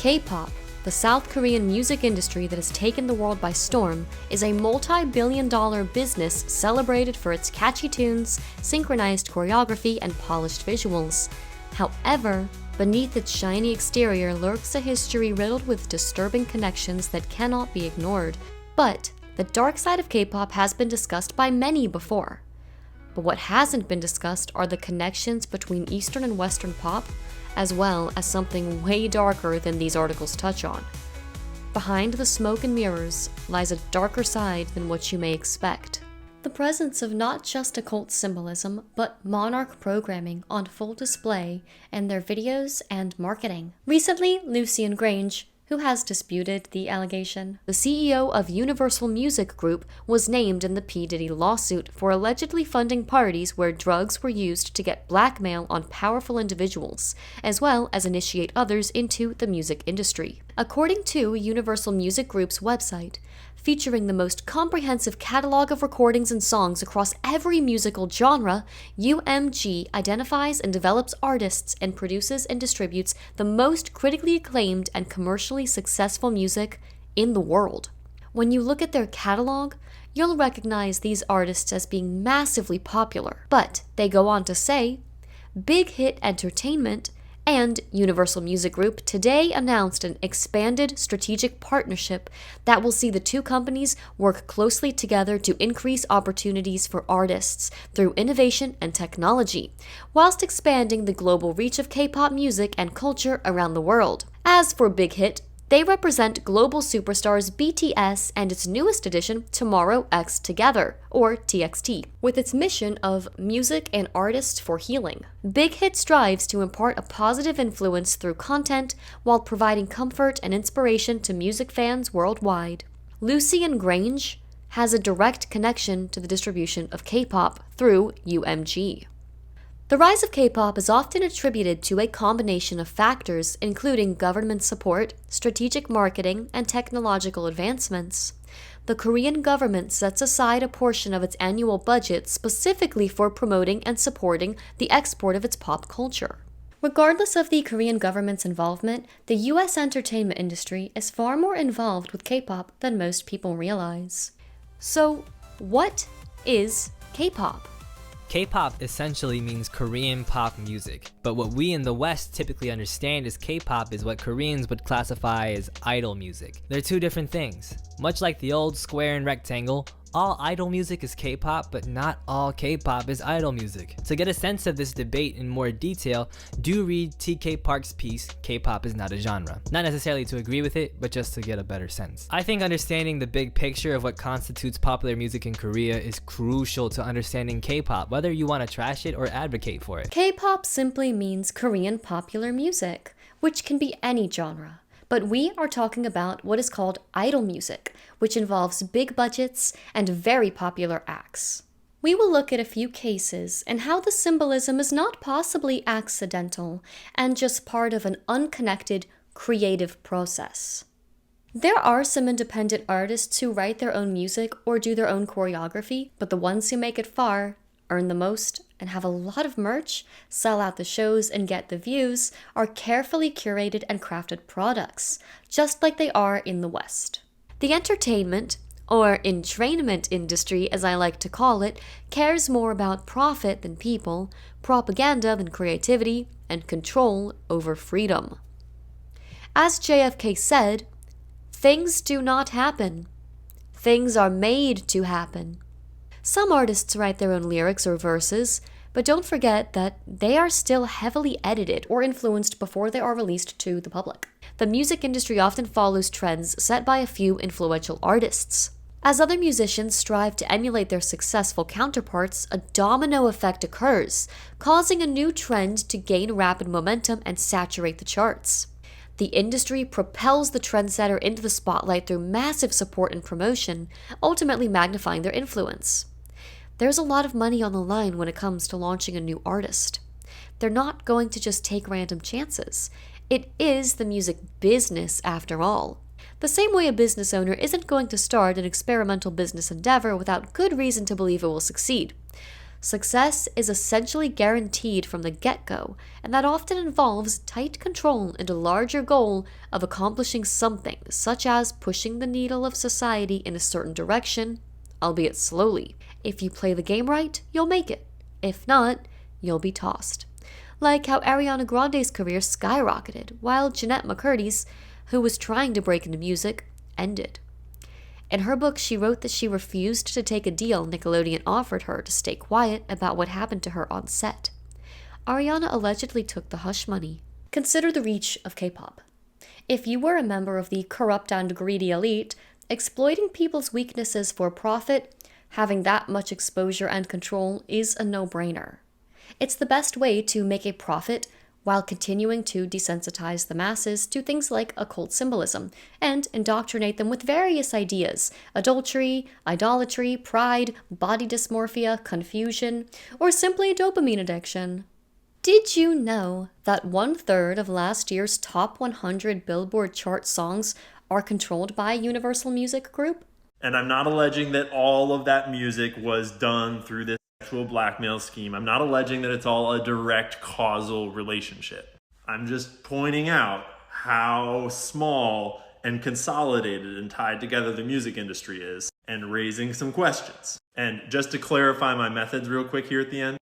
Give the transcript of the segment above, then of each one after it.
K-pop, the South Korean music industry that has taken the world by storm, is a multi-billion-dollar business celebrated for its catchy tunes, synchronized choreography, and polished visuals. However, beneath its shiny exterior lurks a history riddled with disturbing connections that cannot be ignored. But the dark side of K-pop has been discussed by many before. But what hasn't been discussed are the connections between Eastern and Western pop, as well as something way darker than these articles touch on. Behind the smoke and mirrors lies a darker side than what you may expect. The presence of not just occult symbolism, but Monarch programming on full display in their videos and marketing. Recently, Luciferian Grange, who has disputed the allegation, the CEO of Universal Music Group, was named in the P. Diddy lawsuit for allegedly funding parties where drugs were used to get blackmail on powerful individuals, as well as initiate others into the music industry. According to Universal Music Group's website, featuring the most comprehensive catalog of recordings and songs across every musical genre, UMG identifies and develops artists and produces and distributes the most critically acclaimed and commercially successful music in the world. When you look at their catalog, you'll recognize these artists as being massively popular. But they go on to say, Big Hit Entertainment and Universal Music Group today announced an expanded strategic partnership that will see the two companies work closely together to increase opportunities for artists through innovation and technology, whilst expanding the global reach of K-pop music and culture around the world. As for Big Hit, they represent global superstars BTS and its newest addition, Tomorrow X Together, or TXT, with its mission of music and artists for healing. Big Hit strives to impart a positive influence through content while providing comfort and inspiration to music fans worldwide. Luciferian Grange has a direct connection to the distribution of K-pop through UMG. The rise of K-pop is often attributed to a combination of factors, including government support, strategic marketing, and technological advancements. The Korean government sets aside a portion of its annual budget specifically for promoting and supporting the export of its pop culture. Regardless of the Korean government's involvement, the US entertainment industry is far more involved with K-pop than most people realize. So, what is K-pop? K-pop essentially means Korean pop music, but what we in the West typically understand as K-pop is what Koreans would classify as idol music. They're two different things. Much like the old square and rectangle, all idol music is K-pop, but not all K-pop is idol music. To get a sense of this debate in more detail, do read T.K. Park's piece, K-pop is not a genre. Not necessarily to agree with it, but just to get a better sense. I think understanding the big picture of what constitutes popular music in Korea is crucial to understanding K-pop, whether you want to trash it or advocate for it. K-pop simply means Korean popular music, which can be any genre. But we are talking about what is called idol music, which involves big budgets and very popular acts. We will look at a few cases and how the symbolism is not possibly accidental and just part of an unconnected creative process. There are some independent artists who write their own music or do their own choreography, but the ones who make it far, earn the most, and have a lot of merch, sell out the shows, and get the views are carefully curated and crafted products, just like they are in the West. The entertainment, or entrainment industry as I like to call it, cares more about profit than people, propaganda than creativity, and control over freedom. As JFK said, things do not happen. Things are made to happen. Some artists write their own lyrics or verses, but don't forget that they are still heavily edited or influenced before they are released to the public. The music industry often follows trends set by a few influential artists. As other musicians strive to emulate their successful counterparts, a domino effect occurs, causing a new trend to gain rapid momentum and saturate the charts. The industry propels the trendsetter into the spotlight through massive support and promotion, ultimately magnifying their influence. There's a lot of money on the line when it comes to launching a new artist. They're not going to just take random chances. It is the music business after all. The same way a business owner isn't going to start an experimental business endeavor without good reason to believe it will succeed. Success is essentially guaranteed from the get-go, and that often involves tight control and a larger goal of accomplishing something, such as pushing the needle of society in a certain direction, albeit slowly. If you play the game right, you'll make it. If not, you'll be tossed. Like how Ariana Grande's career skyrocketed, while Jeanette McCurdy's, who was trying to break into music, ended. In her book, she wrote that she refused to take a deal Nickelodeon offered her to stay quiet about what happened to her on set. Ariana allegedly took the hush money. Consider the reach of K-pop. If you were a member of the corrupt and greedy elite, exploiting people's weaknesses for profit, having that much exposure and control is a no-brainer. It's the best way to make a profit while continuing to desensitize the masses to things like occult symbolism and indoctrinate them with various ideas: adultery, idolatry, pride, body dysmorphia, confusion, or simply dopamine addiction. Did you know that 1/3 of last year's top 100 Billboard chart songs are controlled by Universal Music Group? And I'm not alleging that all of that music was done through this sexual blackmail scheme. I'm not alleging that it's all a direct causal relationship. I'm just pointing out how small and consolidated and tied together the music industry is and raising some questions. And just to clarify my methods real quick here at the end,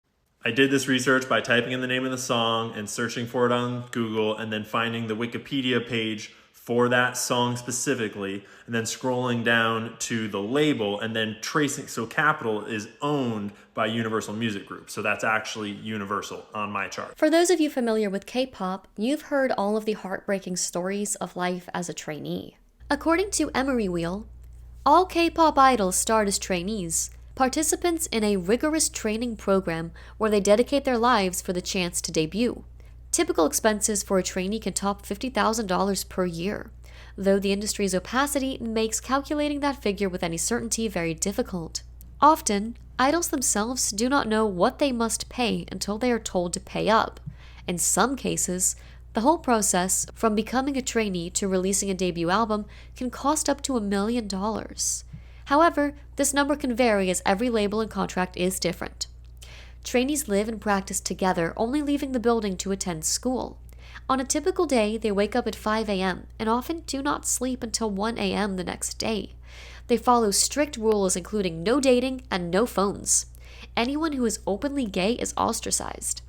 I did this research by typing in the name of the song and searching for it on Google and then finding the Wikipedia page for that song specifically, and then scrolling down to the label and then tracing. So Capitol is owned by Universal Music Group. So that's actually Universal on my chart. For those of you familiar with K-pop, you've heard all of the heartbreaking stories of life as a trainee. According to Emery Wheel, all K-pop idols start as trainees, participants in a rigorous training program where they dedicate their lives for the chance to debut. Typical expenses for a trainee can top $50,000 per year, though the industry's opacity makes calculating that figure with any certainty very difficult. Often, idols themselves do not know what they must pay until they are told to pay up. In some cases, the whole process, from becoming a trainee to releasing a debut album, can cost up to $1 million. However, this number can vary as every label and contract is different. Trainees live and practice together, only leaving the building to attend school. On a typical day, they wake up at 5 a.m. and often do not sleep until 1 a.m. the next day. They follow strict rules including no dating and no phones. Anyone who is openly gay is ostracized.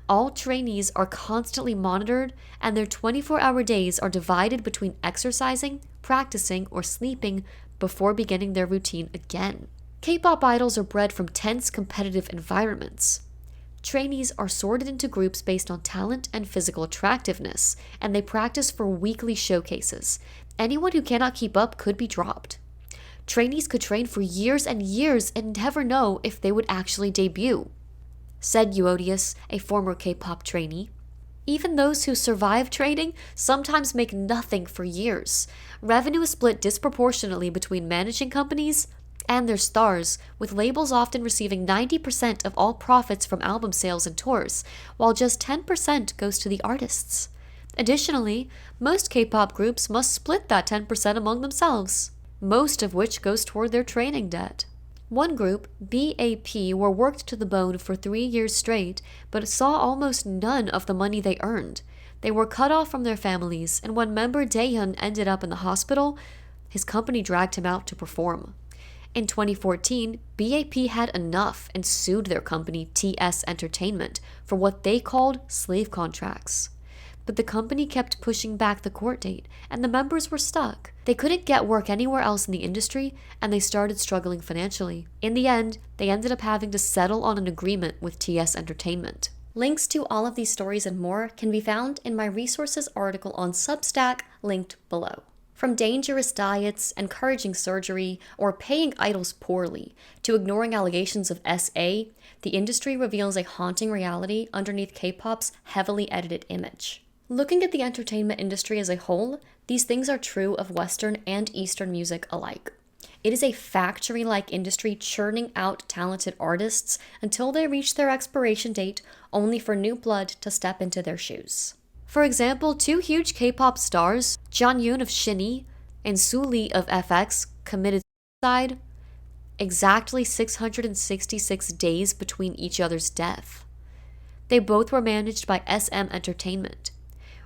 All trainees are constantly monitored, and their 24-hour days are divided between exercising, practicing, or sleeping before beginning their routine again. K-pop idols are bred from tense competitive environments. Trainees are sorted into groups based on talent and physical attractiveness, and they practice for weekly showcases. Anyone who cannot keep up could be dropped. Trainees could train for years and years and never know if they would actually debut, said Euodius, a former K-pop trainee. Even those who survive training sometimes make nothing for years. Revenue is split disproportionately between managing companies and their stars, with labels often receiving 90% of all profits from album sales and tours, while just 10% goes to the artists. Additionally, most K-pop groups must split that 10% among themselves, most of which goes toward their training debt. One group, BAP, were worked to the bone for 3 years straight, but saw almost none of the money they earned. They were cut off from their families, and when member Daehyun ended up in the hospital, his company dragged him out to perform. In 2014, BAP had enough and sued their company TS Entertainment for what they called slave contracts. But the company kept pushing back the court date, and the members were stuck. They couldn't get work anywhere else in the industry, and they started struggling financially. In the end, they ended up having to settle on an agreement with TS Entertainment. Links to all of these stories and more can be found in my resources article on Substack, linked below. From dangerous diets, encouraging surgery, or paying idols poorly, to ignoring allegations of SA, the industry reveals a haunting reality underneath K-pop's heavily edited image. Looking at the entertainment industry as a whole, these things are true of Western and Eastern music alike. It is a factory-like industry churning out talented artists until they reach their expiration date, only for new blood to step into their shoes. For example, 2 huge K-pop stars, Jonghyun of SHINee and Sulli of FX, committed suicide exactly 666 days between each other's death. They both were managed by SM Entertainment.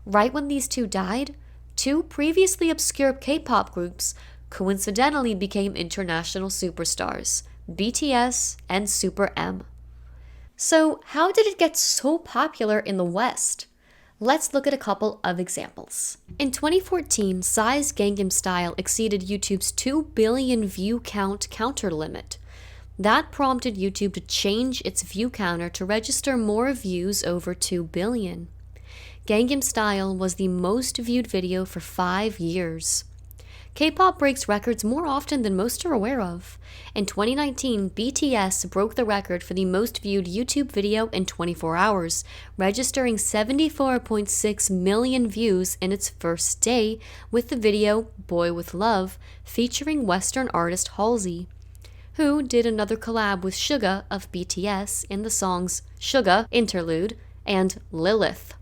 Right when these two died, two previously obscure K-pop groups coincidentally became international superstars, BTS and Super M. So how did it get so popular in the West? Let's look at a couple of examples. In 2014, Psy's Gangnam Style exceeded YouTube's 2 billion view count counter limit. That prompted YouTube to change its view counter to register more views over 2 billion. Gangnam Style was the most viewed video for 5 years. K-pop breaks records more often than most are aware of. In 2019, BTS broke the record for the most viewed YouTube video in 24 hours, registering 74.6 million views in its first day, with the video Boy With Love featuring Western artist Halsey, who did another collab with Suga of BTS in the songs Suga Interlude and Lilith.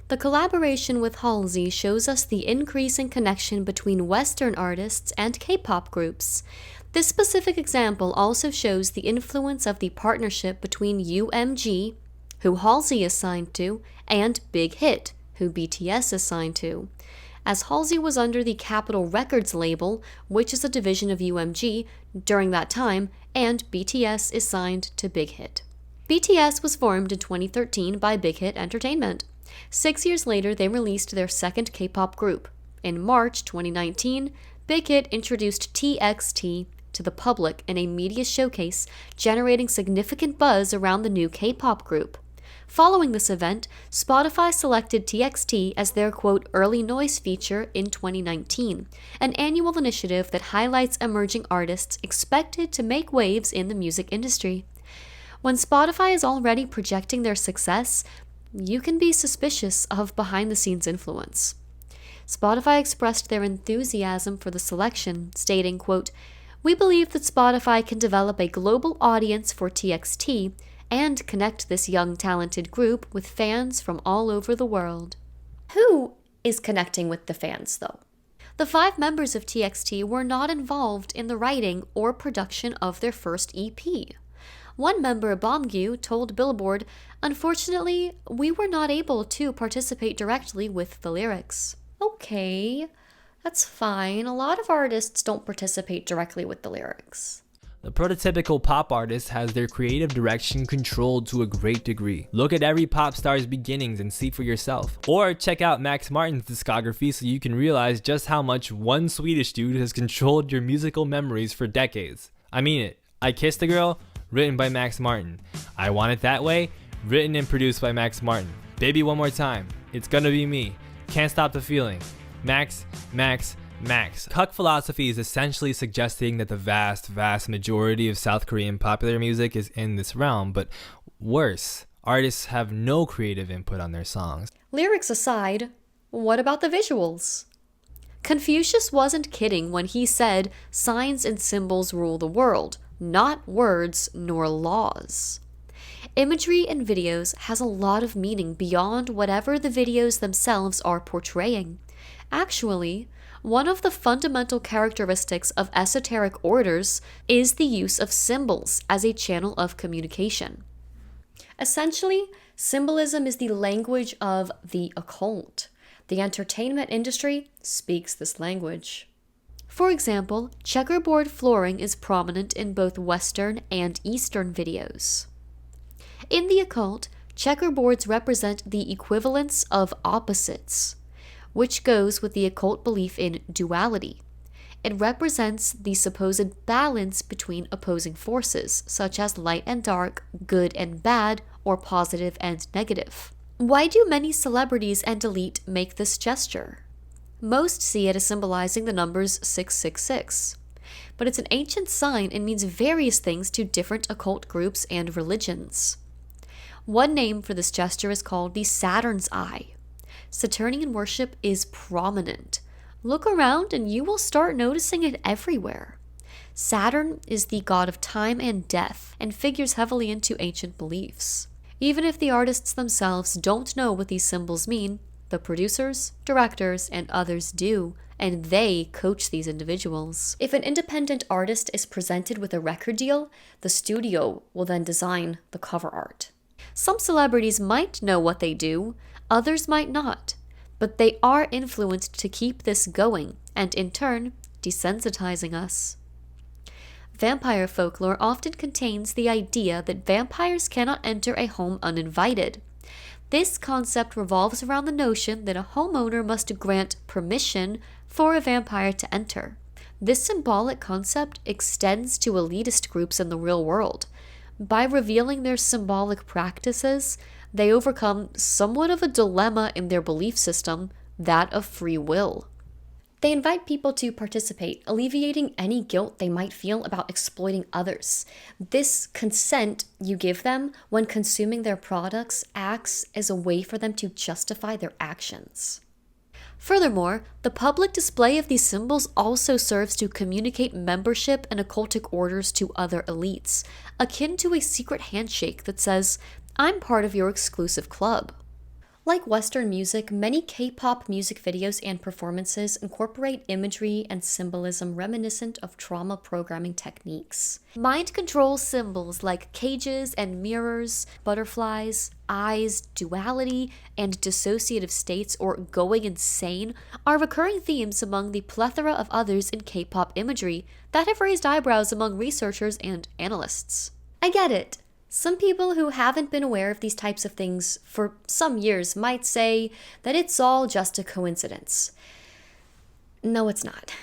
The collaboration with Halsey shows us the increasing connection between Western artists and K-pop groups. This specific example also shows the influence of the partnership between UMG, who Halsey is signed to, and Big Hit, who BTS is signed to. As Halsey was under the Capitol Records label, which is a division of UMG, during that time, and BTS is signed to Big Hit. BTS was formed in 2013 by Big Hit Entertainment. 6 years later, they released their second K-pop group. In March 2019, Big Hit introduced TXT to the public in a media showcase, generating significant buzz around the new K-pop group. Following this event, Spotify selected TXT as their quote early noise feature in 2019, an annual initiative that highlights emerging artists expected to make waves in the music industry. When Spotify is already projecting their success, you can be suspicious of behind-the-scenes influence. Spotify expressed their enthusiasm for the selection, stating, quote, "We believe that Spotify can develop a global audience for TXT and connect this young, talented group with fans from all over the world." Who is connecting with the fans, though? The 5 members of TXT were not involved in the writing or production of their first EP. One member, Bongyu, told Billboard, "Unfortunately, we were not able to participate directly with the lyrics." Okay, that's fine. A lot of artists don't participate directly with the lyrics. The prototypical pop artist has their creative direction controlled to a great degree. Look at every pop star's beginnings and see for yourself. Or check out Max Martin's discography so you can realize just how much one Swedish dude has controlled your musical memories for decades. I mean it. I Kissed a Girl, written by Max Martin. I Want It That Way, written and produced by Max Martin. Baby One More Time, It's Gonna Be Me, Can't Stop the Feeling, Max. Cuck philosophy is essentially suggesting that the vast majority of South Korean popular music is in this realm, but worse, artists have no creative input on their songs. Lyrics aside, what about the visuals? Confucius wasn't kidding when he said, "Signs and symbols rule the world, not words nor laws." Imagery in videos has a lot of meaning beyond whatever the videos themselves are portraying. Actually, one of the fundamental characteristics of esoteric orders is the use of symbols as a channel of communication. Essentially, symbolism is the language of the occult. The entertainment industry speaks this language. For example, checkerboard flooring is prominent in both Western and Eastern videos. In the occult, checkerboards represent the equivalence of opposites, which goes with the occult belief in duality. It represents the supposed balance between opposing forces, such as light and dark, good and bad, or positive and negative. Why do many celebrities and elite make this gesture? Most see it as symbolizing the numbers 666. But it's an ancient sign and means various things to different occult groups and religions. One name for this gesture is called the Saturn's Eye. Saturnian worship is prominent. Look around and you will start noticing it everywhere. Saturn is the god of time and death and figures heavily into ancient beliefs. Even if the artists themselves don't know what these symbols mean, The producers, directors, and others do, and they coach these individuals. If an independent artist is presented with a record deal, the studio will then design the cover art. Some celebrities might know what they do, others might not, but they are influenced to keep this going, and in turn, desensitizing us. Vampire folklore often contains the idea that vampires cannot enter a home uninvited. This concept revolves around the notion that a homeowner must grant permission for a vampire to enter. This symbolic concept extends to elitist groups in the real world. By revealing their symbolic practices, they overcome somewhat of a dilemma in their belief system, that of free will. They invite people to participate, alleviating any guilt they might feel about exploiting others. This consent you give them when consuming their products acts as a way for them to justify their actions. Furthermore, the public display of these symbols also serves to communicate membership in occultic orders to other elites, akin to a secret handshake that says, "I'm part of your exclusive club." Like Western music, many K-pop music videos and performances incorporate imagery and symbolism reminiscent of trauma programming techniques. Mind control symbols like cages and mirrors, butterflies, eyes, duality, and dissociative states or going insane are recurring themes among the plethora of others in K-pop imagery that have raised eyebrows among researchers and analysts. I get it. Some people who haven't been aware of these types of things for some years might say that it's all just a coincidence. No, it's not.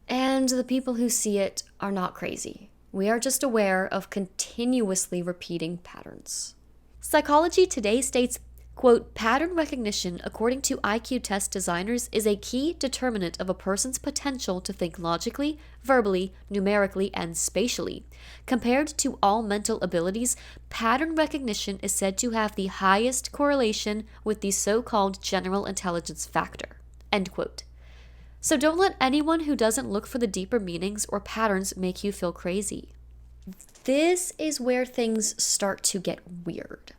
And the people who see it are not crazy. We are just aware of continuously repeating patterns. Psychology Today states, quote, "Pattern recognition, according to IQ test designers, is a key determinant of a person's potential to think logically, verbally, numerically, and spatially. Compared to all mental abilities, pattern recognition is said to have the highest correlation with the so-called general intelligence factor." End quote. So don't let anyone who doesn't look for the deeper meanings or patterns make you feel crazy. This is where things start to get weird.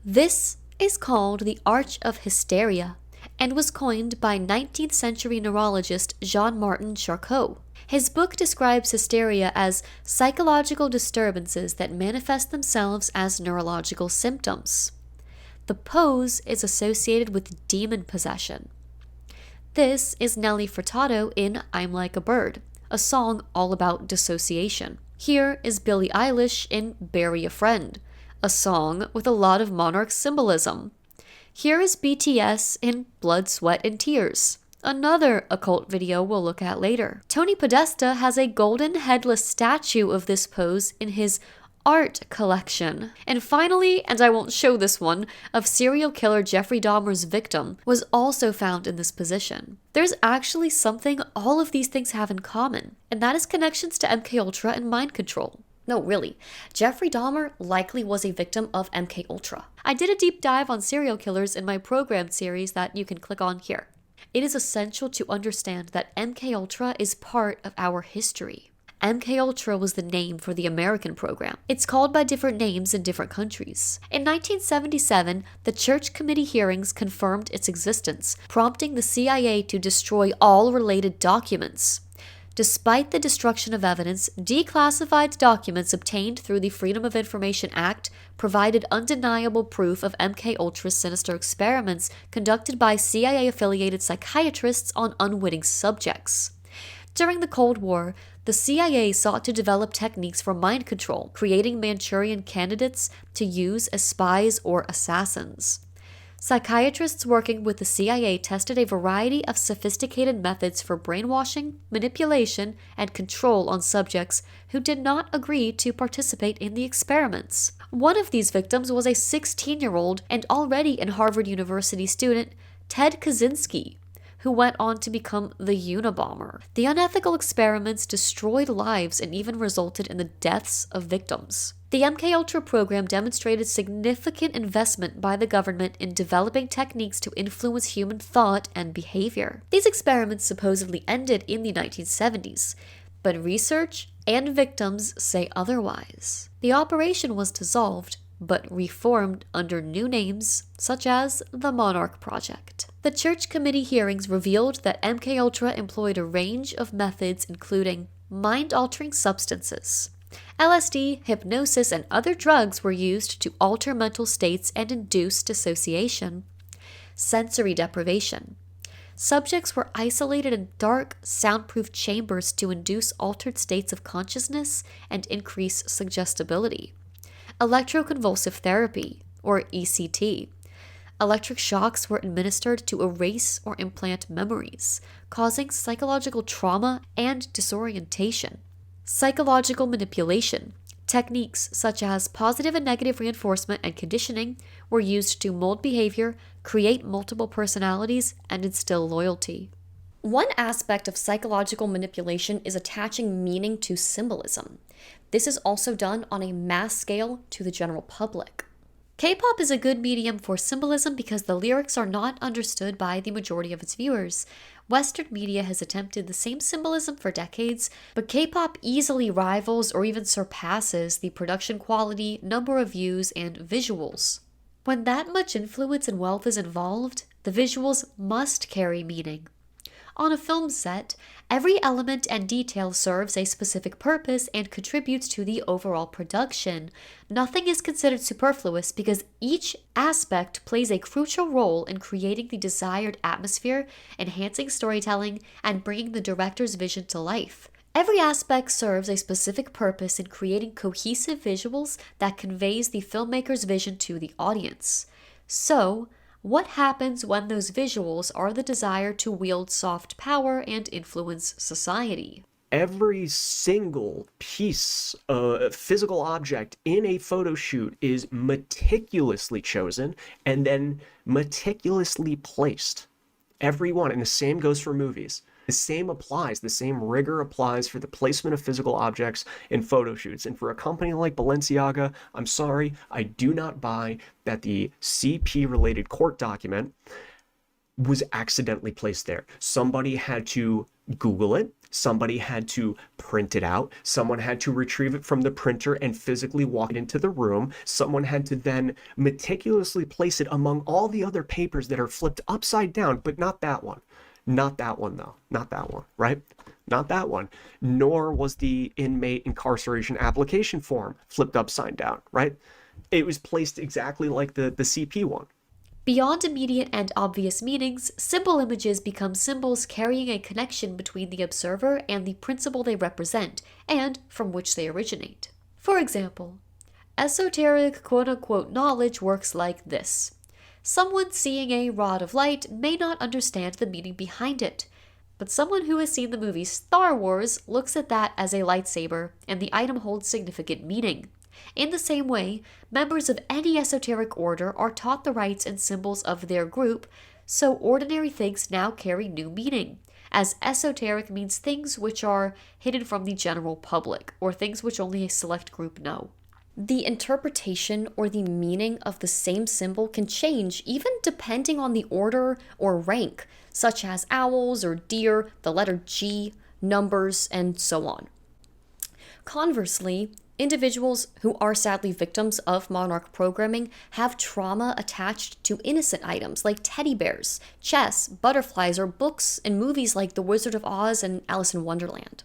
This is called the Arch of Hysteria and was coined by 19th century neurologist Jean-Martin Charcot. His book describes hysteria as psychological disturbances that manifest themselves as neurological symptoms. The pose is associated with demon possession. This is Nelly Furtado in I'm Like a Bird, a song all about dissociation. Here is Billie Eilish in Bury a Friend, a song with a lot of Monarch symbolism. Here is BTS in Blood, Sweat, and Tears, another occult video we'll look at later. Tony Podesta has a golden headless statue of this pose in his art collection. And finally, and I won't show this one, of serial killer Jeffrey Dahmer's victim was also found in this position. There's actually something all of these things have in common, and that is connections to MKUltra and mind control. No, really. Jeffrey Dahmer likely was a victim of MKUltra. I did a deep dive on serial killers in my program series that you can click on here. It is essential to understand that MKUltra is part of our history. MKUltra was the name for the American program. It's called by different names in different countries. In 1977, the Church Committee hearings confirmed its existence, prompting the CIA to destroy all related documents. Despite the destruction of evidence, declassified documents obtained through the Freedom of Information Act provided undeniable proof of MKUltra's sinister experiments conducted by CIA-affiliated psychiatrists on unwitting subjects. During the Cold War, the CIA sought to develop techniques for mind control, creating Manchurian candidates to use as spies or assassins. Psychiatrists working with the CIA tested a variety of sophisticated methods for brainwashing, manipulation, and control on subjects who did not agree to participate in the experiments. One of these victims was a 16-year-old and already in Harvard University student, Ted Kaczynski, who went on to become the Unabomber. The unethical experiments destroyed lives and even resulted in the deaths of victims. The MKUltra program demonstrated significant investment by the government in developing techniques to influence human thought and behavior. These experiments supposedly ended in the 1970s, but research and victims say otherwise. The operation was dissolved, but reformed under new names, such as the Monarch Project. The Church Committee hearings revealed that MKUltra employed a range of methods including mind-altering substances. LSD, hypnosis, and other drugs were used to alter mental states and induce dissociation. Sensory deprivation. Subjects were isolated in dark, soundproof chambers to induce altered states of consciousness and increase suggestibility. Electroconvulsive therapy, or ECT. Electric shocks were administered to erase or implant memories, causing psychological trauma and disorientation. Psychological manipulation. Techniques such as positive and negative reinforcement and conditioning were used to mold behavior, create multiple personalities, and instill loyalty. One aspect of psychological manipulation is attaching meaning to symbolism. This is also done on a mass scale to the general public. K-pop is a good medium for symbolism because the lyrics are not understood by the majority of its viewers. Western media has attempted the same symbolism for decades, but K-pop easily rivals or even surpasses the production quality, number of views, and visuals. When that much influence and wealth is involved, the visuals must carry meaning. On a film set, every element and detail serves a specific purpose and contributes to the overall production. Nothing is considered superfluous because each aspect plays a crucial role in creating the desired atmosphere, enhancing storytelling, and bringing the director's vision to life. Every aspect serves a specific purpose in creating cohesive visuals that conveys the filmmaker's vision to the audience. So, what happens when those visuals are the desire to wield soft power and influence society? Every single piece of physical object in a photo shoot is meticulously chosen and then meticulously placed. Every one, and the same goes for movies. The same applies, the same rigor applies for the placement of physical objects in photo shoots. And for a company like Balenciaga, I'm sorry, I do not buy that the CP-related court document was accidentally placed there. Somebody had to Google it, somebody had to print it out, someone had to retrieve it from the printer and physically walk it into the room, someone had to then meticulously place it among all the other papers that are flipped upside down, but not that one. Not that one, though. Not that one, right? Not that one. Nor was the inmate incarceration application form flipped upside down, right? It was placed exactly like the CP one. Beyond immediate and obvious meanings, symbol images become symbols carrying a connection between the observer and the principle they represent, and from which they originate. For example, esoteric quote-unquote knowledge works like this. Someone seeing a rod of light may not understand the meaning behind it, but someone who has seen the movie Star Wars looks at that as a lightsaber, and the item holds significant meaning. In the same way, members of any esoteric order are taught the rites and symbols of their group, so ordinary things now carry new meaning, as esoteric means things which are hidden from the general public, or things which only a select group know. The interpretation or the meaning of the same symbol can change even depending on the order or rank, such as owls or deer, the letter G, numbers, and so on. Conversely, individuals who are sadly victims of Monarch programming have trauma attached to innocent items like teddy bears, chess, butterflies, or books and movies like The Wizard of Oz and Alice in Wonderland.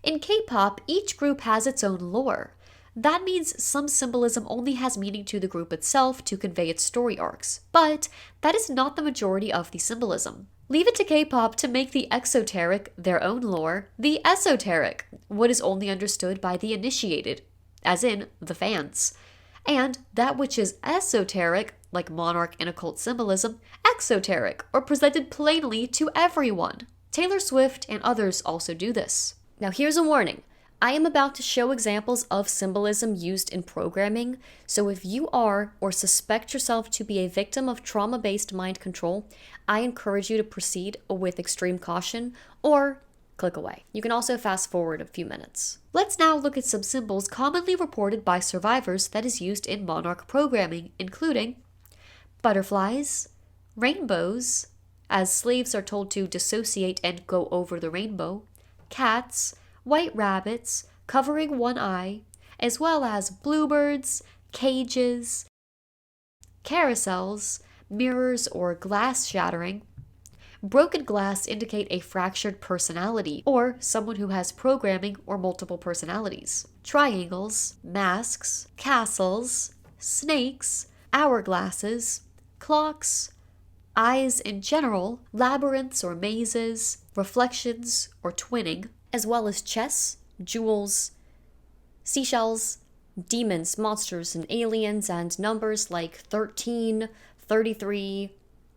In K-pop, each group has its own lore. That means some symbolism only has meaning to the group itself to convey its story arcs, but that is not the majority of the symbolism. Leave it to K-pop to make the exoteric, their own lore, the esoteric, what is only understood by the initiated, as in the fans, and that which is esoteric, like Monarch and occult symbolism, exoteric, or presented plainly to everyone. Taylor Swift and others also do this. Now here's a warning. I am about to show examples of symbolism used in programming, so if you are or suspect yourself to be a victim of trauma-based mind control, I encourage you to proceed with extreme caution or click away. You can also fast forward a few minutes. Let's now look at some symbols commonly reported by survivors that is used in Monarch programming, including butterflies, rainbows, as slaves are told to dissociate and go over the rainbow, cats, white rabbits, covering one eye, as well as bluebirds, cages, carousels, mirrors or glass shattering. Broken glass indicate a fractured personality, or someone who has programming or multiple personalities. Triangles, masks, castles, snakes, hourglasses, clocks, eyes in general, labyrinths or mazes, reflections or twinning, as well as chess, jewels, seashells, demons, monsters, and aliens, and numbers like 13, 33,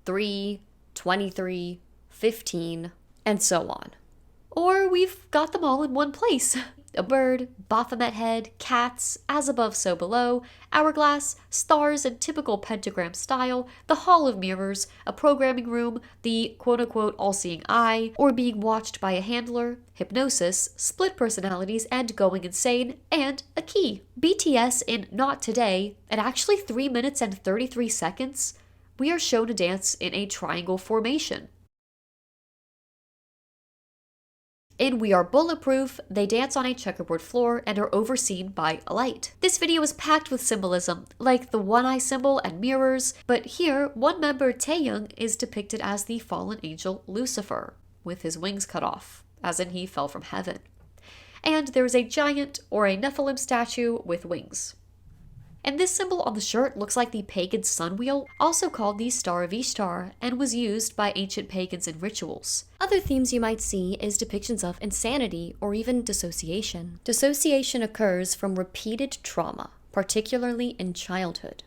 3, 23, 15, and so on. Or we've got them all in one place. A bird, Baphomet head, cats, as above so below, hourglass, stars in typical pentagram style, the hall of mirrors, a programming room, the quote-unquote all-seeing eye, or being watched by a handler, hypnosis, split personalities and going insane, and a key. BTS in Not Today, at actually 3 minutes and 33 seconds, we are shown to dance in a triangle formation. In We Are Bulletproof, they dance on a checkerboard floor and are overseen by a light. This video is packed with symbolism, like the one-eye symbol and mirrors, but here, one member, Taehyung, is depicted as the fallen angel Lucifer, with his wings cut off, as in he fell from heaven. And there is a giant, or a Nephilim statue, with wings. And this symbol on the shirt looks like the pagan sun wheel, also called the Star of Ishtar, and was used by ancient pagans in rituals. Other themes you might see is depictions of insanity or even dissociation. Dissociation occurs from repeated trauma, particularly in childhood.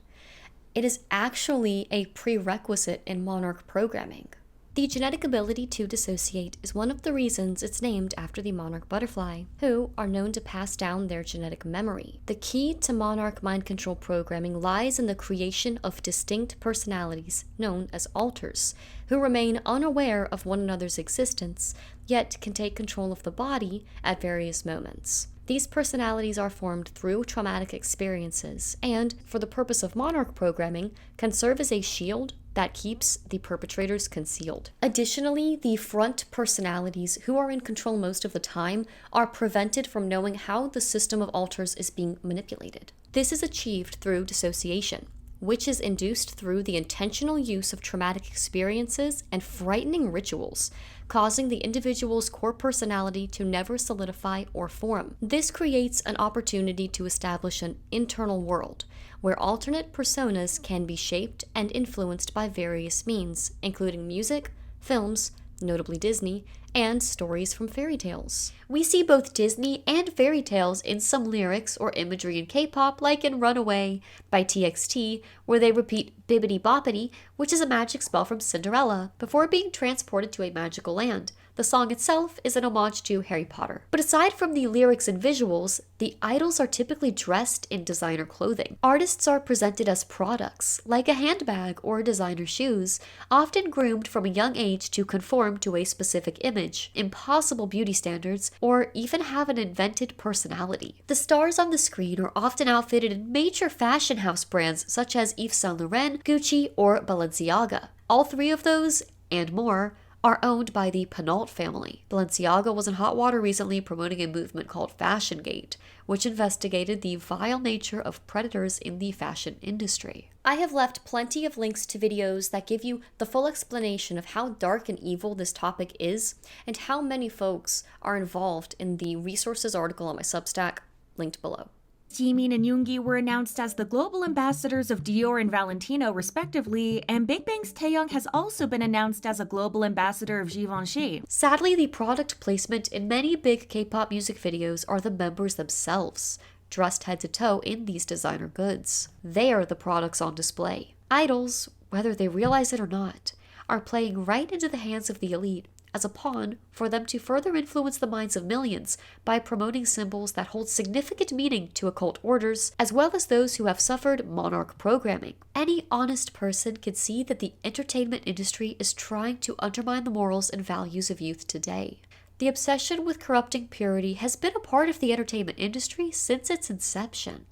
It is actually a prerequisite in Monarch programming. The genetic ability to dissociate is one of the reasons it's named after the monarch butterfly, who are known to pass down their genetic memory. The key to monarch mind control programming lies in the creation of distinct personalities known as alters, who remain unaware of one another's existence, yet can take control of the body at various moments. These personalities are formed through traumatic experiences and, for the purpose of monarch programming, can serve as a shield that keeps the perpetrators concealed. Additionally, the front personalities, who are in control most of the time, are prevented from knowing how the system of alters is being manipulated. This is achieved through dissociation, which is induced through the intentional use of traumatic experiences and frightening rituals, causing the individual's core personality to never solidify or form. This creates an opportunity to establish an internal world, where alternate personas can be shaped and influenced by various means, including music, films, notably Disney, and stories from fairy tales. We see both Disney and fairy tales in some lyrics or imagery in K-pop, like in Runaway by TXT, where they repeat bibbidi boppity, which is a magic spell from Cinderella, before being transported to a magical land. The song itself is an homage to Harry Potter. But aside from the lyrics and visuals, the idols are typically dressed in designer clothing. Artists are presented as products, like a handbag or designer shoes, often groomed from a young age to conform to a specific image, impossible beauty standards, or even have an invented personality. The stars on the screen are often outfitted in major fashion house brands such as Yves Saint Laurent, Gucci, or Balenciaga. All three of those, and more, are owned by the Penault family. Balenciaga was in hot water recently promoting a movement called Fashion Gate, which investigated the vile nature of predators in the fashion industry. I have left plenty of links to videos that give you the full explanation of how dark and evil this topic is, and how many folks are involved in the resources article on my Substack, linked below. Jimin and Yoongi were announced as the global ambassadors of Dior and Valentino, respectively, and Big Bang's Taehyung has also been announced as a global ambassador of Givenchy. Sadly, the product placement in many big K-pop music videos are the members themselves, dressed head to toe in these designer goods. They are the products on display. Idols, whether they realize it or not, are playing right into the hands of the elite as a pawn for them to further influence the minds of millions by promoting symbols that hold significant meaning to occult orders, as well as those who have suffered monarch programming. Any honest person can see that the entertainment industry is trying to undermine the morals and values of youth today. The obsession with corrupting purity has been a part of the entertainment industry since its inception.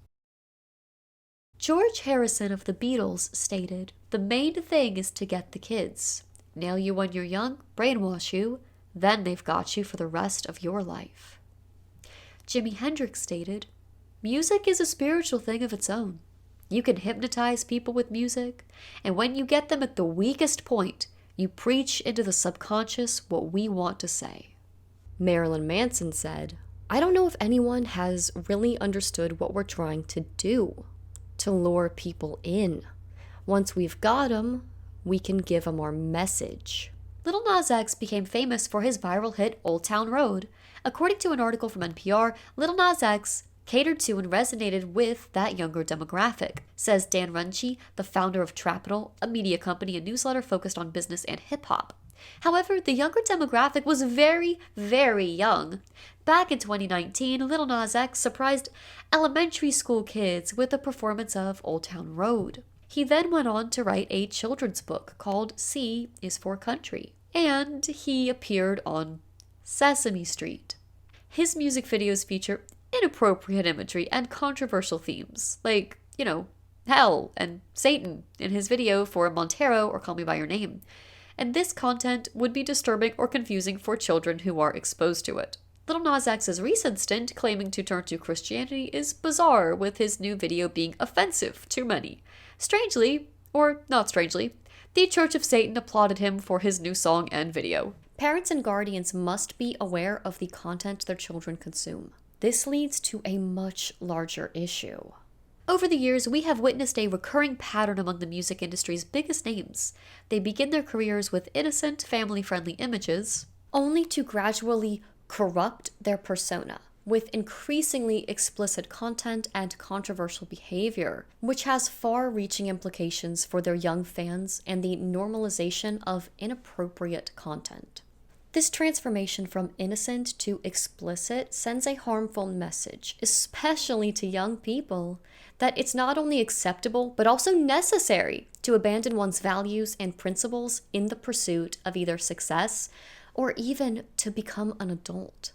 George Harrison of the Beatles stated, "The main thing is to get the kids. Nail you when you're young, brainwash you, then they've got you for the rest of your life." Jimi Hendrix stated, "Music is a spiritual thing of its own. You can hypnotize people with music, and when you get them at the weakest point, you preach into the subconscious what we want to say. Marilyn Manson said, "I don't know if anyone has really understood what we're trying to do, to lure people in. Once we've got them, we can give them our message." Lil Nas X became famous for his viral hit Old Town Road. According to an article from NPR, Lil Nas X catered to and resonated with that younger demographic, says Dan Runchi, the founder of Trapital, a media company and newsletter focused on business and hip-hop. However, the younger demographic was very, very young. Back in 2019, Lil Nas X surprised elementary school kids with a performance of Old Town Road. He then went on to write a children's book called C is for Country, and he appeared on Sesame Street. His music videos feature inappropriate imagery and controversial themes, like, hell and Satan in his video for Montero or Call Me By Your Name. And this content would be disturbing or confusing for children who are exposed to it. Lil Nas X's recent stint claiming to turn to Christianity is bizarre, with his new video being offensive to many. Strangely, or not strangely, the Church of Satan applauded him for his new song and video. Parents and guardians must be aware of the content their children consume. This leads to a much larger issue. Over the years, we have witnessed a recurring pattern among the music industry's biggest names. They begin their careers with innocent, family-friendly images, only to gradually corrupt their persona with increasingly explicit content and controversial behavior, which has far-reaching implications for their young fans and the normalization of inappropriate content. This transformation from innocent to explicit sends a harmful message, especially to young people, that it's not only acceptable, but also necessary to abandon one's values and principles in the pursuit of either success or even to become an adult.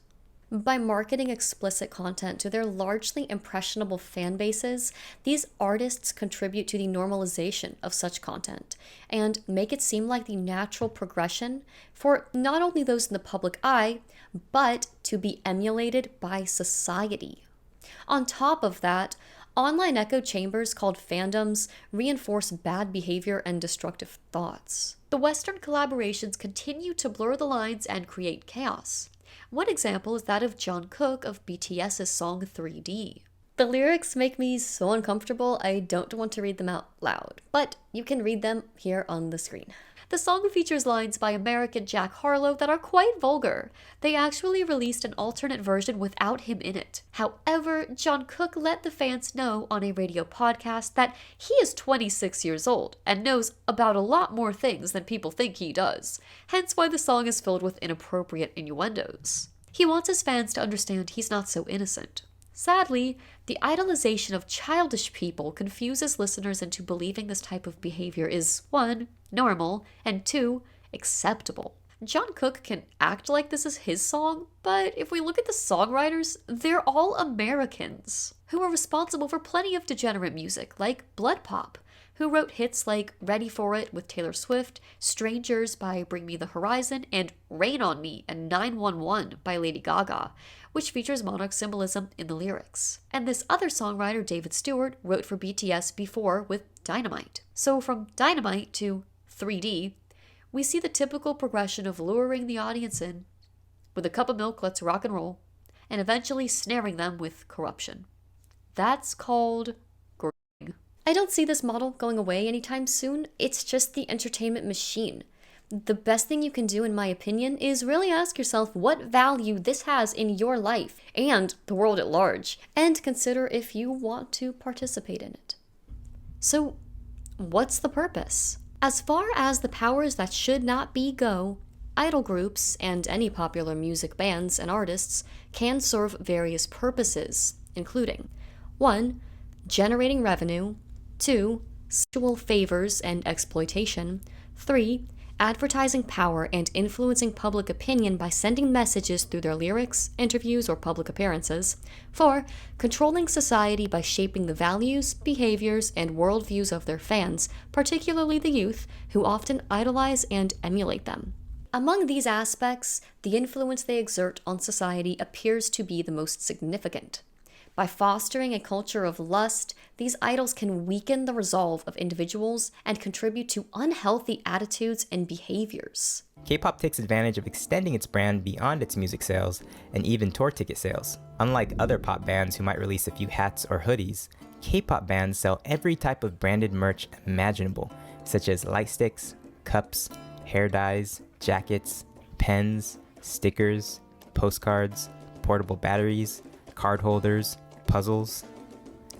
By marketing explicit content to their largely impressionable fan bases, these artists contribute to the normalization of such content and make it seem like the natural progression for not only those in the public eye, but to be emulated by society. On top of that, online echo chambers called fandoms reinforce bad behavior and destructive thoughts. The Western collaborations continue to blur the lines and create chaos. One example is that of Jungkook of BTS's song 3D. The lyrics make me so uncomfortable I don't want to read them out loud, but you can read them here on the screen. The song features lines by American Jack Harlow that are quite vulgar. They actually released an alternate version without him in it. However, Jungkook let the fans know on a radio podcast that he is 26 years old and knows about a lot more things than people think he does, hence why the song is filled with inappropriate innuendos. He wants his fans to understand he's not so innocent. Sadly, the idolization of childish people confuses listeners into believing this type of behavior is 1. Normal, and 2. Acceptable. Jungkook can act like this is his song, but if we look at the songwriters, they're all Americans who are responsible for plenty of degenerate music, like Blood Pop, who wrote hits like Ready for It with Taylor Swift, Strangers by Bring Me the Horizon, and Rain on Me and 911 by Lady Gaga, which features Monarch Symbolism in the lyrics. And this other songwriter, David Stewart, wrote for BTS before with Dynamite. So from Dynamite to 3D, we see the typical progression of luring the audience in with a cup of milk, let's rock and roll, and eventually snaring them with corruption. That's called grueling. I don't see this model going away anytime soon. It's just the entertainment machine. The best thing you can do, in my opinion, is really ask yourself what value this has in your life and the world at large, and consider if you want to participate in it. So, what's the purpose? As far as the powers that should not be go, idol groups and any popular music bands and artists can serve various purposes, including 1. Generating revenue, 2. Sexual favors and exploitation, 3. Advertising power and influencing public opinion by sending messages through their lyrics, interviews, or public appearances. 4. Controlling society by shaping the values, behaviors, and worldviews of their fans, particularly the youth, who often idolize and emulate them. Among these aspects, the influence they exert on society appears to be the most significant. By fostering a culture of lust, these idols can weaken the resolve of individuals and contribute to unhealthy attitudes and behaviors. K-pop takes advantage of extending its brand beyond its music sales and even tour ticket sales. Unlike other pop bands who might release a few hats or hoodies, K-pop bands sell every type of branded merch imaginable, such as light sticks, cups, hair dyes, jackets, pens, stickers, postcards, portable batteries, card holders, puzzles,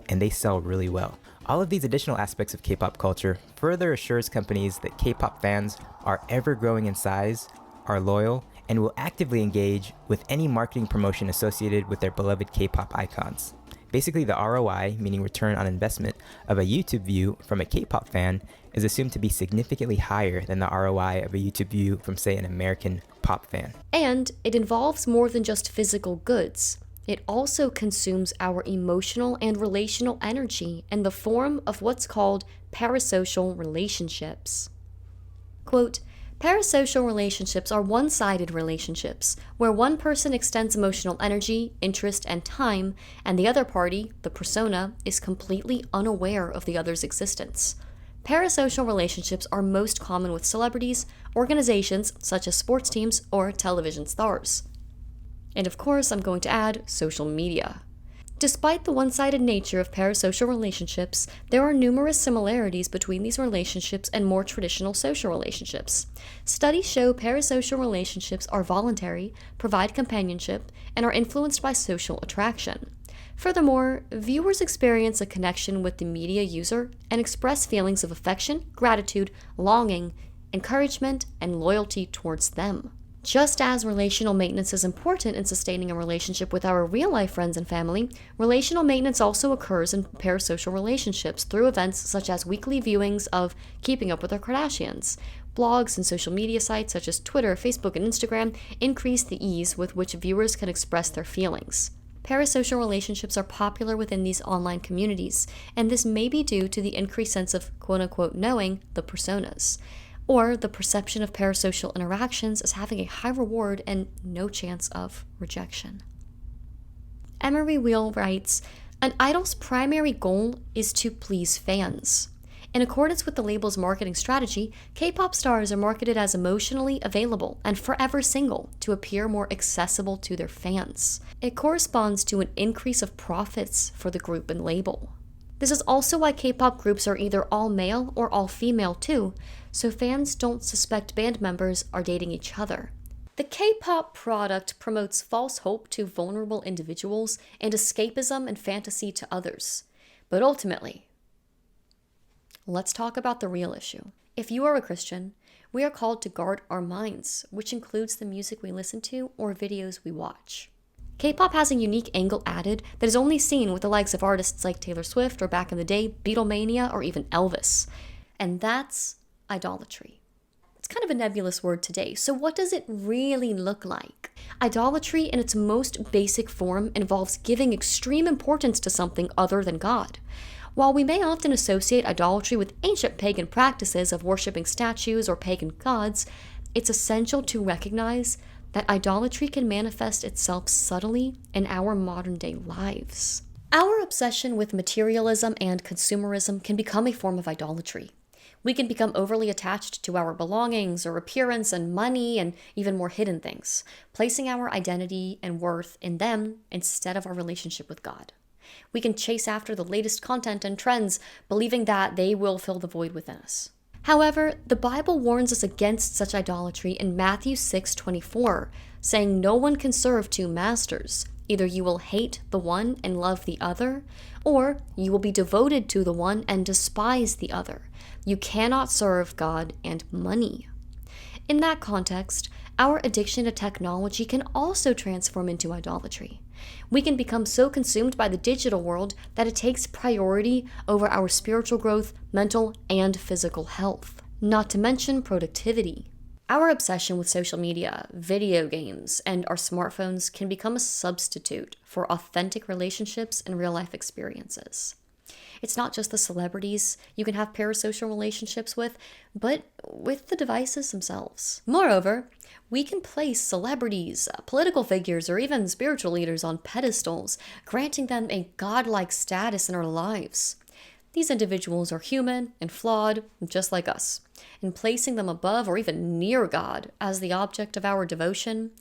and they sell really well. All of these additional aspects of K-pop culture further assures companies that K-pop fans are ever growing in size, are loyal, and will actively engage with any marketing promotion associated with their beloved K-pop icons. Basically, the ROI, meaning return on investment, of a YouTube view from a K-pop fan is assumed to be significantly higher than the ROI of a YouTube view from, say, an American pop fan. And it involves more than just physical goods. It also consumes our emotional and relational energy in the form of what's called parasocial relationships. Quote, "Parasocial relationships are one-sided relationships, where one person extends emotional energy, interest, and time, and the other party, the persona, is completely unaware of the other's existence. Parasocial relationships are most common with celebrities, organizations such as sports teams, or television stars." And of course, I'm going to add social media. Despite the one-sided nature of parasocial relationships, there are numerous similarities between these relationships and more traditional social relationships. Studies show parasocial relationships are voluntary, provide companionship, and are influenced by social attraction. Furthermore, viewers experience a connection with the media user and express feelings of affection, gratitude, longing, encouragement, and loyalty towards them. Just as relational maintenance is important in sustaining a relationship with our real-life friends and family, relational maintenance also occurs in parasocial relationships through events such as weekly viewings of Keeping Up with the Kardashians. Blogs and social media sites such as Twitter, Facebook, and Instagram increase the ease with which viewers can express their feelings. Parasocial relationships are popular within these online communities, and this may be due to the increased sense of quote-unquote knowing the personas, or the perception of parasocial interactions as having a high reward and no chance of rejection. Emery Wheel writes, "An idol's primary goal is to please fans. In accordance with the label's marketing strategy, K-pop stars are marketed as emotionally available and forever single to appear more accessible to their fans. It corresponds to an increase of profits for the group and label. This is also why K-pop groups are either all male or all female too, so fans don't suspect band members are dating each other. The K-pop product promotes false hope to vulnerable individuals and escapism and fantasy to others. But ultimately, let's talk about the real issue. If you are a Christian, we are called to guard our minds, which includes the music we listen to or videos we watch. K-pop has a unique angle added that is only seen with the likes of artists like Taylor Swift or back in the day, Beatlemania, or even Elvis. And that's idolatry. It's kind of a nebulous word today, so what does it really look like? Idolatry in its most basic form involves giving extreme importance to something other than God. While we may often associate idolatry with ancient pagan practices of worshiping statues or pagan gods, it's essential to recognize that idolatry can manifest itself subtly in our modern-day lives. Our obsession with materialism and consumerism can become a form of idolatry. We can become overly attached to our belongings or appearance and money and even more hidden things, placing our identity and worth in them instead of our relationship with God. We can chase after the latest content and trends, believing that they will fill the void within us. However, the Bible warns us against such idolatry in Matthew 6:24, saying no one can serve two masters. Either you will hate the one and love the other, or you will be devoted to the one and despise the other. You cannot serve God and money. In that context, our addiction to technology can also transform into idolatry. We can become so consumed by the digital world that it takes priority over our spiritual growth, mental, and physical health, not to mention productivity. Our obsession with social media, video games, and our smartphones can become a substitute for authentic relationships and real-life experiences. It's not just the celebrities you can have parasocial relationships with, but with the devices themselves. Moreover, we can place celebrities, political figures, or even spiritual leaders on pedestals, granting them a godlike status in our lives. These individuals are human and flawed, just like us, and placing them above or even near God as the object of our devotion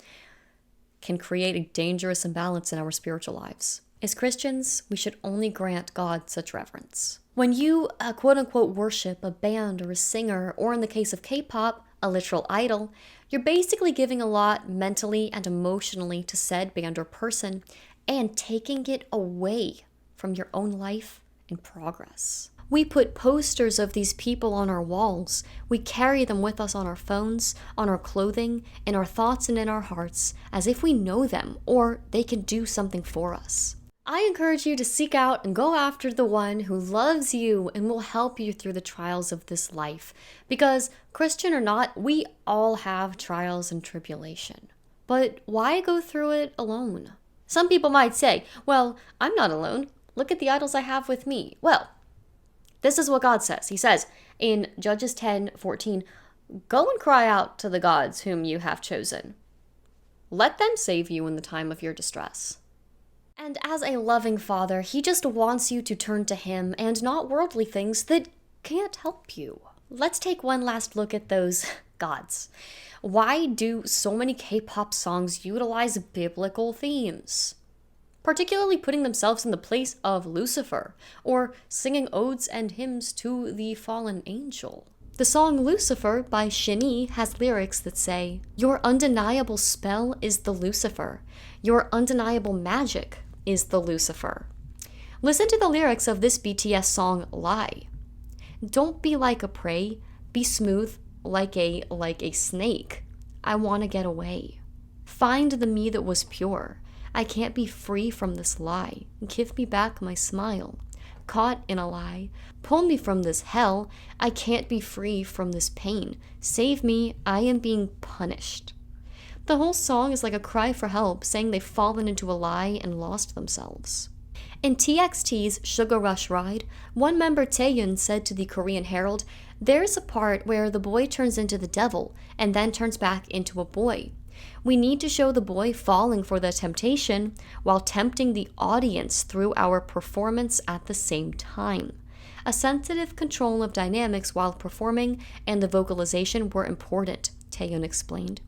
can create a dangerous imbalance in our spiritual lives. As Christians, we should only grant God such reverence. When you quote-unquote worship a band or a singer, or in the case of K-pop, a literal idol, you're basically giving a lot mentally and emotionally to said band or person and taking it away from your own life and progress. We put posters of these people on our walls. We carry them with us on our phones, on our clothing, in our thoughts and in our hearts, as if we know them or they can do something for us. I encourage you to seek out and go after the one who loves you and will help you through the trials of this life. Because, Christian or not, we all have trials and tribulation. But why go through it alone? Some people might say, well, I'm not alone. Look at the idols I have with me. Well, this is what God says. He says in Judges 10:14, go and cry out to the gods whom you have chosen. Let them save you in the time of your distress. And as a loving father, he just wants you to turn to him and not worldly things that can't help you. Let's take one last look at those gods. Why do so many K-pop songs utilize biblical themes? Particularly putting themselves in the place of Lucifer, or singing odes and hymns to the fallen angel. The song Lucifer by Trainee has lyrics that say, your undeniable spell is the Lucifer. Your undeniable magic is the Lucifer. Listen to the lyrics of this BTS song, Lie. Don't be like a prey, be smooth like a snake. I want to get away. Find the me that was pure. I can't be free from this lie. Give me back my smile. Caught in a lie. Pull me from this hell. I can't be free from this pain. Save me. I am being punished. The whole song is like a cry for help, saying they've fallen into a lie and lost themselves. In TXT's Sugar Rush Ride, one member Taehyun said to the Korean Herald, there's a part where the boy turns into the devil and then turns back into a boy. We need to show the boy falling for the temptation while tempting the audience through our performance at the same time. A sensitive control of dynamics while performing and the vocalization were important, Taehyun explained.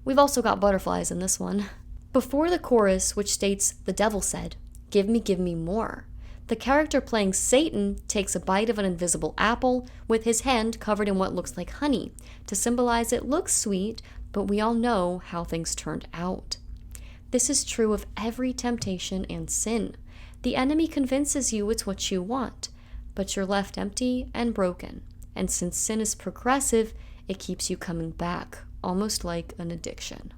We've also got butterflies in this one. Before the chorus, which states, the devil said, give me more, the character playing Satan takes a bite of an invisible apple with his hand covered in what looks like honey to symbolize it looks sweet, but we all know how things turned out. This is true of every temptation and sin. The enemy convinces you it's what you want, but you're left empty and broken. And since sin is progressive, it keeps you coming back, almost like an addiction.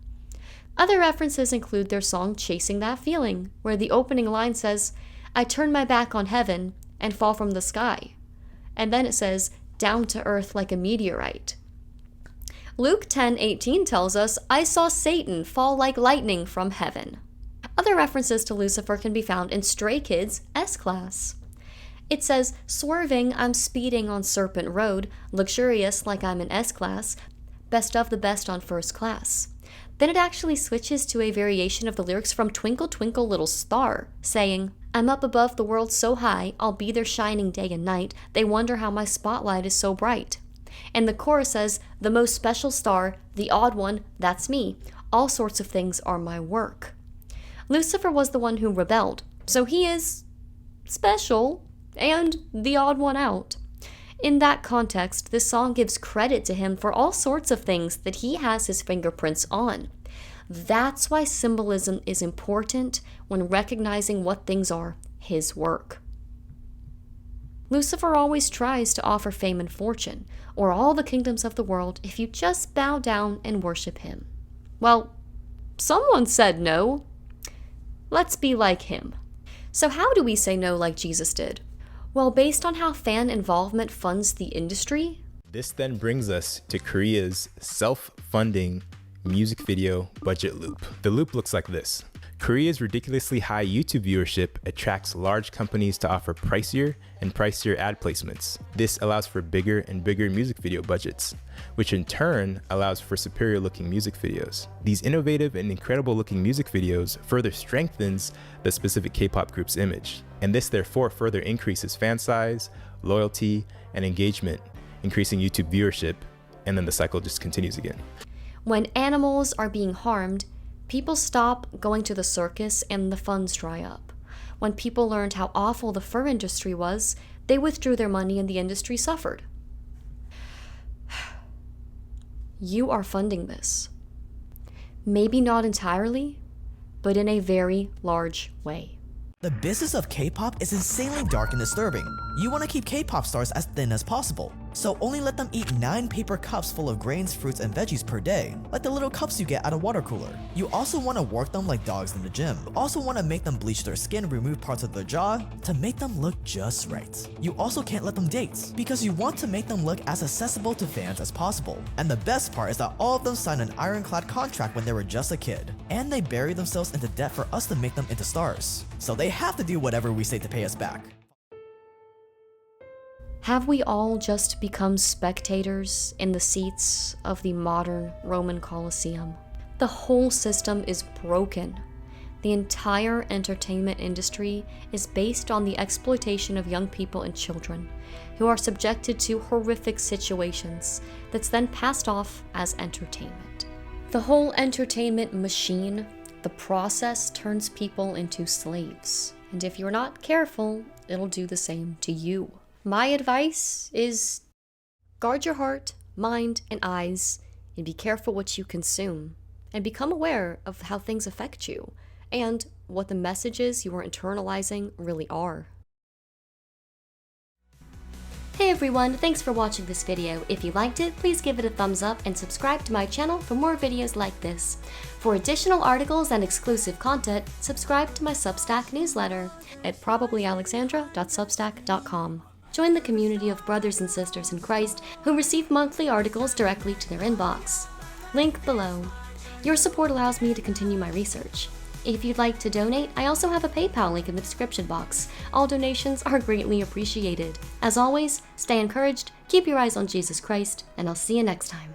Other references include their song Chasing That Feeling, where the opening line says, I turn my back on heaven and fall from the sky. And then it says, down to earth like a meteorite. Luke 10:18 tells us, I saw Satan fall like lightning from heaven. Other references to Lucifer can be found in Stray Kids' S-Class. It says, swerving, I'm speeding on Serpent Road, luxurious like I'm in S-Class, best of the best on first class. Then it actually switches to a variation of the lyrics from Twinkle Twinkle Little Star, saying, I'm up above the world so high, I'll be there shining day and night, they wonder how my spotlight is so bright. And the chorus says, the most special star, the odd one, that's me. All sorts of things are my work. Lucifer was the one who rebelled, so he is special and the odd one out. In that context, this song gives credit to him for all sorts of things that he has his fingerprints on. That's why symbolism is important when recognizing what things are his work. Lucifer always tries to offer fame and fortune, or all the kingdoms of the world, if you just bow down and worship him. Well, someone said no. Let's be like him. So how do we say no like Jesus did? Well, based on how fan involvement funds the industry. This then brings us to Korea's self-funding music video budget loop. The loop looks like this. Korea's ridiculously high YouTube viewership attracts large companies to offer pricier and pricier ad placements. This allows for bigger and bigger music video budgets, which in turn allows for superior looking music videos. These innovative and incredible looking music videos further strengthens the specific K-pop group's image, and this therefore further increases fan size, loyalty, and engagement, increasing YouTube viewership, and then the cycle just continues again. When animals are being harmed, people stop going to the circus and the funds dry up. When people learned how awful the fur industry was, they withdrew their money and the industry suffered. You are funding this. Maybe not entirely, but in a very large way. The business of K-pop is insanely dark and disturbing. You want to keep K-pop stars as thin as possible, so only let them eat 9 paper cups full of grains, fruits, and veggies per day, like the little cups you get at a water cooler. You also want to work them like dogs in the gym. You also want to make them bleach their skin, remove parts of their jaw, to make them look just right. You also can't let them date, because you want to make them look as accessible to fans as possible. And the best part is that all of them signed an ironclad contract when they were just a kid, and they buried themselves into debt for us to make them into stars. So they have to do whatever we say to pay us back. Have we all just become spectators in the seats of the modern Roman Colosseum? The whole system is broken. The entire entertainment industry is based on the exploitation of young people and children, who are subjected to horrific situations that's then passed off as entertainment. The whole entertainment machine, the process turns people into slaves. And if you're not careful, it'll do the same to you. My advice is guard your heart, mind, and eyes, and be careful what you consume, and become aware of how things affect you, and what the messages you are internalizing really are. Hey everyone, thanks for watching this video. If you liked it, please give it a thumbs up and subscribe to my channel for more videos like this. For additional articles and exclusive content, subscribe to my Substack newsletter at probablyalexandra.substack.com. Join the community of brothers and sisters in Christ who receive monthly articles directly to their inbox. Link below. Your support allows me to continue my research. If you'd like to donate, I also have a PayPal link in the description box. All donations are greatly appreciated. As always, stay encouraged, keep your eyes on Jesus Christ, and I'll see you next time.